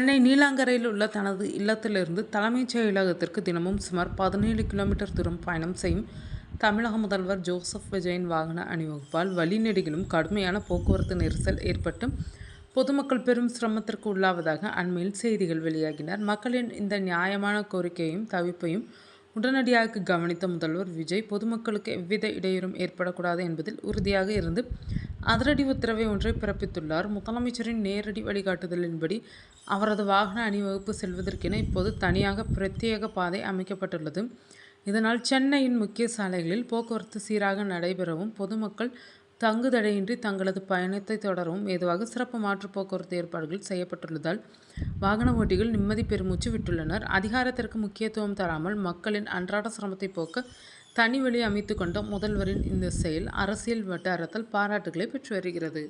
சென்னை நீலாங்கரையில் உள்ள தனது இல்லத்திலிருந்து தலைமைச் செயலகத்திற்கு தினமும் சுமார் 17 கிலோமீட்டர் தூரம் பயணம் செய்யும் தமிழக முதல்வர் ஜோசப் விஜயின் வாகன அணிவகுப்பால் வழிநெடுகிலும் கடுமையான போக்குவரத்து நெரிசல் ஏற்பட்டு பொதுமக்கள் பெரும் சிரமத்திற்கு உள்ளாவதாக அண்மையில் செய்திகள் வெளியாகின. மக்களின் இந்த நியாயமான கோரிக்கையையும் தவிப்பையும் உடனடியாக கவனித்த முதல்வர் விஜய் பொதுமக்களுக்கு எவ்வித இடையூறும் ஏற்படக்கூடாது என்பதில் உறுதியாக இருந்து அதிரடி உத்தரவை ஒன்றை பிறப்பித்துள்ளார். முதலமைச்சரின் நேரடி வழிகாட்டுதலின்படி அவரது வாகன அணிவகுப்பு செல்வதற்கென இப்போது தனியாக பிரத்யேக பாதை அமைக்கப்பட்டுள்ளது. இதனால் சென்னையின் முக்கிய சாலைகளில் போக்குவரத்து சீராக நடைபெறவும் பொதுமக்கள் தங்குதடையின்றி தங்களது பயணத்தை தொடரவும் ஏதுவாக சிறப்பு மாற்று போக்குவரத்து ஏற்பாடுகள் செய்யப்பட்டுள்ளதால் வாகன ஓட்டிகள் நிம்மதி பெருமூச்சு விட்டுள்ளனர். அதிகாரத்திற்கு முக்கியத்துவம் தராமல் மக்களின் அன்றாட சிரமத்தை போக்க தனி வழி அமைத்து கொண்ட முதல்வரின் இந்த செயல் அரசியல் வட்டாரத்தில் பாராட்டுகளை பெற்று வருகிறது.